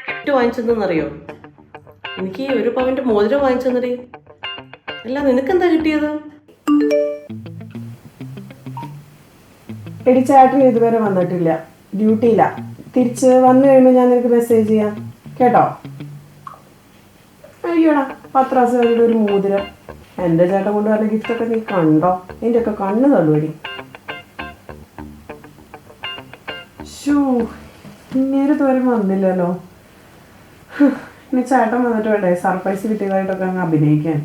Gift വാങ്ങിച്ചെന്നറിയോ? എനിക്ക് 1 പവന്റെ മോതിരം വാങ്ങിച്ചെന്നടി. അല്ല, നിനക്കെന്താ കിട്ടിയത്? എടി, ചേട്ടൻ ഇതുവരെ വന്നിട്ടില്ല, ഡ്യൂട്ടിയില്ല. തിരിച്ച് വന്നു കഴിയുമ്പോൾ ഞാൻ നിനക്ക് മെസ്സേജ് ചെയ്യാം കേട്ടോ. അയ്യോടാ, 10 ദിവസം ഒരു മോതിരം. എൻ്റെ ചേട്ടൻ കൊണ്ട് വല്ല ഗിഫ്റ്റൊക്കെ നീ കണ്ടോ? എൻ്റെ ഒക്കെ കണ്ണ് തള്ളുപടി. ഇങ്ങനെ തോരം വന്നില്ലല്ലോ. ഇനി ചേട്ടൻ വന്നിട്ട് വേണ്ടേ സർപ്രൈസ് കിട്ടിയതായിട്ടൊക്കെ അങ്ങ് അഭിനയിക്കാൻ.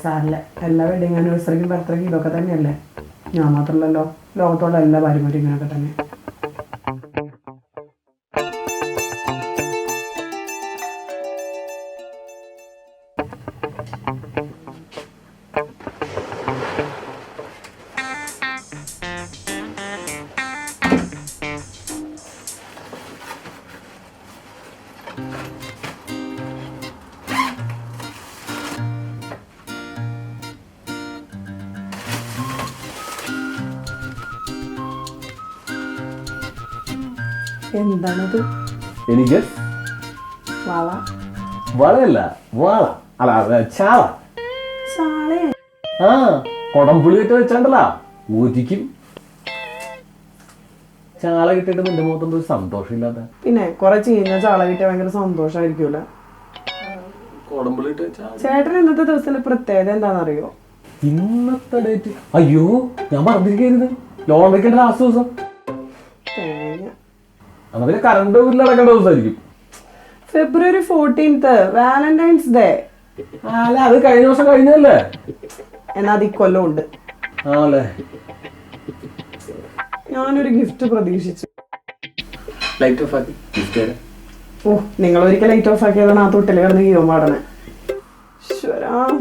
സാറില്ല, എല്ലാ വെഡിങ് ആനിവേഴ്സറിക്കും ബർത്ത്ഡേക്കും ഇതൊക്കെ തന്നെയല്ലേ. ഞാൻ മാത്രമല്ലല്ലോ, ലോകത്തുള്ള എല്ലാ ഭാര്യമാരും ഇങ്ങനെയൊക്കെ തന്നെ. എന്താണത്? എനിക്ക് വള? വളയല്ല, വാള. അല്ല, ചാള. ചാളേ? ആ, കൊടംപുളി വെച്ച് വെച്ചാണ്ടല്ല ഊറ്റിക്കും. ചാള കിട്ടിയിട്ട് നിന്റെ മുഖത്തൊന്നും ഒരു സന്തോഷമില്ലാത്ത. പിന്നെ കുറെ ചീഞ്ഞ ചാള കിട്ടിയ ഭയങ്കര സന്തോഷമായിരിക്കൂല. കൊടംപുളി ഇട്ട് വെച്ചാ. ചേട്ടൻ ഇന്നത്തെ ദിവസത്തിന്റെ പ്രത്യേകത എന്താണെന്നറിയോ? ഇന്നത്തെ ഡേറ്റ് അയ്യോ ഞാൻ പറഞ്ഞിരിക്കുന്നത് ലോൺ വെക്കേണ്ട ലാസ്റ്റ് ദിവസം. എന്നാ പിന്നെ കറണ്ട് ബില്ല് അടക്കേണ്ട ദിവസമായിരിക്കും. February 14th, Valentine's day. അല്ല, അത് കഴിഞ്ഞ ദിവസം കഴിഞ്ഞല്ലേ? എന്നാ അത് ഇക്കൊല്ലം ഉണ്ട്. ആണല്ലേ? ഞാനൊരു ഗിഫ്റ്റ് പ്രതീക്ഷിച്ചു. ലൈറ്റ് ഓഫ് ആക്കി ഗിഫ്റ്റ് തരാം. ഓ, നിങ്ങൾ ഒരിക്കൽ ലൈറ്റ് ഓഫ് ആക്കിയതാണ് ആ തൊട്ടിൽ കിടന്ന് ഗീവ പാടണേ.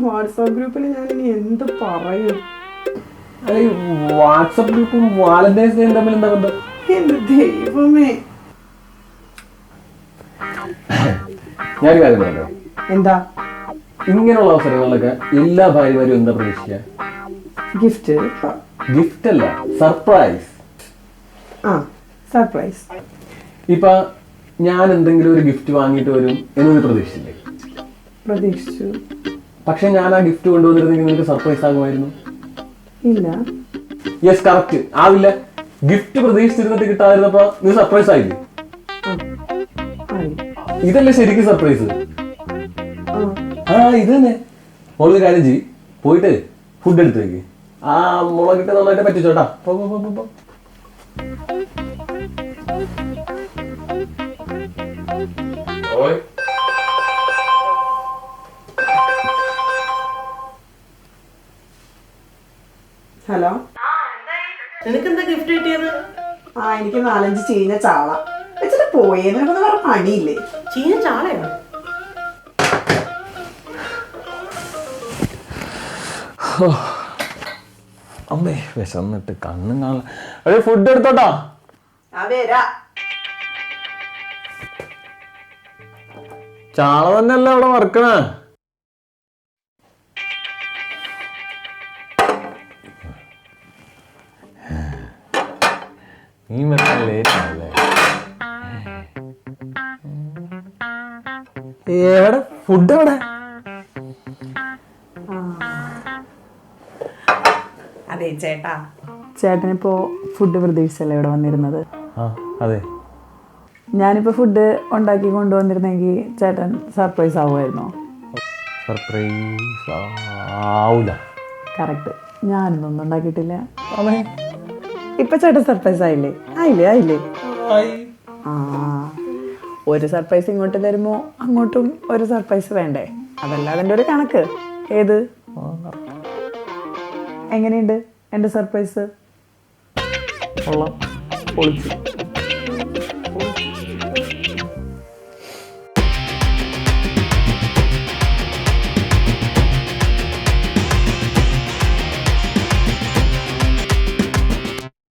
വാട്സാപ്പ് ഗ്രൂപ്പിൽ ഞാൻ ഇനി എന്ത് പറയും? അല്ല, വാട്സാപ്പ് ഗ്രൂപ്പും വാലന്റൈൻസ് ഡേയും തമ്മിൽ എന്താ ബന്ധം? എന്റെ ദൈവമേ. ഞാനൊരു കാര്യം പറയാം. എന്താ? ഇങ്ങനെയുള്ള അവസരങ്ങളിലൊക്കെ എല്ലാ ഭാര്യമാരും എന്താ പ്രതീക്ഷിക്കുക? ഗിഫ്റ്റ്. ഗിഫ്റ്റ് അല്ല, സർപ്രൈസ്. ആ, സർപ്രൈസ്. ഇപ്പൊ ഞാൻ എന്തെങ്കിലും ഒരു ഗിഫ്റ്റ് വാങ്ങിയിട്ട് വരും എന്ന് പ്രതീക്ഷിച്ചില്ലേ? പ്രതീക്ഷിച്ചു. പക്ഷെ ഞാൻ ആ ഗിഫ്റ്റ് കൊണ്ടുവന്നിരുന്നെങ്കിൽ നിനക്ക് സർപ്രൈസ് ആകുമായിരുന്നു. ഇല്ല. Yes, correct. ആവില്ല. ഗിഫ്റ്റ് പ്രതീക്ഷിച്ചിരുന്നിട്ട് കിട്ടാതിരുന്നപ്പോ നീ സർപ്രൈസ് ആയില്ലേ? ഇതല്ലേ ശരിക്കും സർപ്രൈസ്? ആ, ഇത് തന്നെ. മോളൊരു കാര്യം ചെയ്യ്, പോയിട്ട് ഫുഡ് എടുത്ത് വെക്ക്. ആ മുളകിട്ട് നന്നായിട്ട് പറ്റിച്ചോട്ടാ. ഹലോ, നിനക്കെന്താ ഗിഫ്റ്റ് കിട്ടിയത്? എനിക്ക് 4-5 ചീഞ്ഞ ചാള വെച്ചിട്ട് പോയേ. നിനക്കൊന്നും വേറെ പണിയില്ലേ? ചീഞ്ഞ ചാളയോ? അമ്മേ, വിശന്നിട്ട് കണ്ണും കാണാൻ. ഫുഡ് എടുത്തോട്ടാ. ചാള തന്നെയല്ലേ അവിടെ വറക്കണേ? നീ ലേറ്റ് ആണല്ലേ? എവിടെ ഫുഡ്? എവിടെ? അതെ ചേട്ടാ, ചേട്ടനിപ്പോ ഫുഡ് പ്രതീക്ഷിച്ചല്ലേ ഇവിടെ വന്നിരുന്നത്? അതെ. ഞാനിപ്പോ ഫുഡ് ഉണ്ടാക്കി കൊണ്ടുവന്നിരുന്നെങ്കിൽ ചേട്ടൻ സർപ്രൈസ് ആവുമായിരുന്നോ? സർപ്രൈസ് ആവൂല. കറക്റ്റ്. ഞാനൊന്നും ഉണ്ടാക്കിയിട്ടില്ല. ഇപ്പൊ ചേട്ടൻ സർപ്രൈസ് ആയില്ലേ? ആയില്ലേ? ആ, ഒരു സർപ്രൈസ് ഇങ്ങോട്ട് തരുമ്പോ അങ്ങോട്ടും ഒരു സർപ്രൈസ് വേണ്ടേ? അതല്ല അതിന്റെ ഒരു കണക്ക്. ഏത്? എങ്ങനെയുണ്ട് എന്റെ സർപ്രൈസ്? കൊള്ളാം, പൊളിച്ചു.